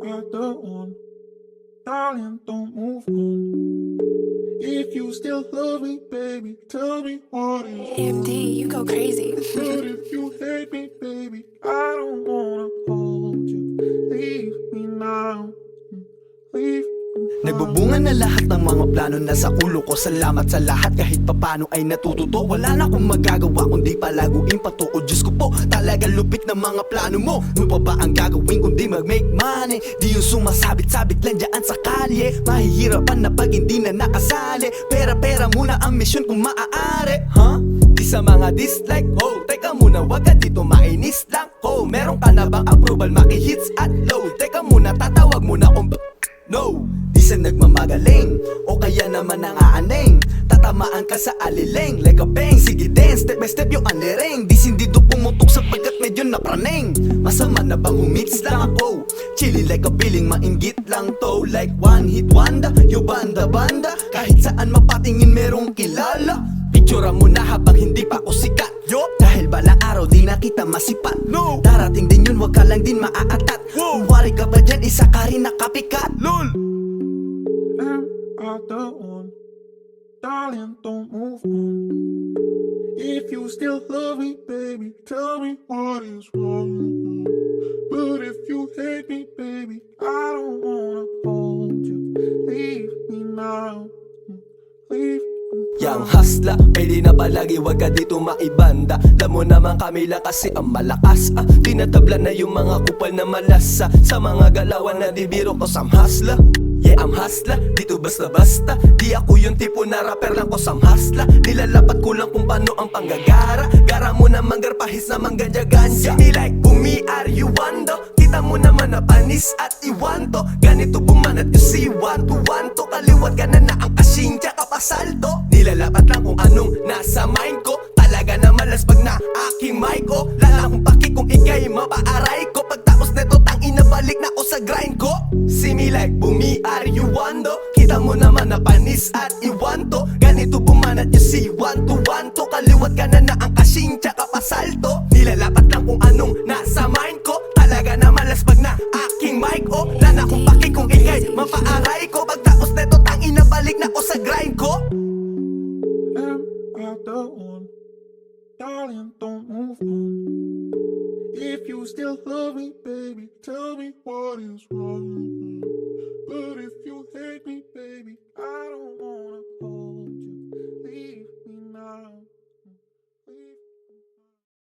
are the one. Darling, don't move on. If you still love me, baby, tell me what is wrong. AMD, you go crazy. But if you hate me, baby, I don't wanna hold you. Leave me now. Leave me now. Nagbubunga na lahat ng mga plano na sa ulo ko. Salamat sa lahat kahit papano ay natututo. Wala na akong magagawa kundi palaguin patuod. Diyos ko po, talaga lupit ng mga plano mo. Ano pa ba ang gagawin kundi mag-make money? Di yung sumasabit-sabit lang dyan sa kalye. Mahihirapan na pag hindi na nakasali. Pera-pera muna ang misyon kung maaari. Di sa mga dislike, teka muna, wag ka dito mainis lang. Meron ka na bang approval, maki-hits at low? Teka muna, tatawag muna kung no, di sa nagmamagaling o kaya naman nangaaning. Tatamaan ka sa aliling like a bang. Sige din, step by step yung aniring. Di sindido pumutok sapagkat medyo napraning. Masama na bang humits lang ako? Chilly like a billing, mainggit lang to. Like one hit wonder, yung banda-banda. Kahit saan mapatingin merong kilala. Picture mo na habang hindi pa ako sikat. Dahil balang araw di na kita masipat. Darating din yun, wag ka lang din maaatat. Kung wari ka ba dyan, isa ka rin nakapikat. LOL! Am I the one? Darling, don't move on. If you still love me, baby, tell me what is wrong. But if you hate me, baby, I don't wanna hold you. Leave me now. Leave me now. Yang hasla, pwede na palagi, wag ka dito maibanda. Damo naman kami lang kasi ang malakas. Tinatabla na yung mga kupal na malasa. Sa mga galawan na dibiro ko sam hasla. Yeah, I'm hustler, dito basta-basta. Di ako yung tipo na rapper lang ko sam hustler. Nilalapat ko lang kung paano ang panggagara. Gara mo naman garpahis naman ganja-ganja. See me like bumi, are you wando? Kita mo naman na panis at iwanto. Ganito bumanat ko si wanto. Kaliwat ka na ang kasingya kapasalto. Nilalapat lang kung anong nasa mind ko. Talaga na malas pag na aking mic ko. Lala kong paki kung ikay mapaaray ko. Pagtapos neto tang inabalik na ako sa grind ko. See me like bumi, are you wando? Kita mo naman na panis at iwanto. Ganito bumanat yung si wanto. Kaliwat ka na ang kasingya kapasalto. Nilalapat lang kung anong nasa mind ko. Talaga na malas pag na aking mic ko. Lala kong paki kung ikay mapaaray ko. Pagtapos neto tang inabalik na ako sa grind ko. Am I the one? Darling, don't move on. If you still love me, baby, tell me what is wrong. But if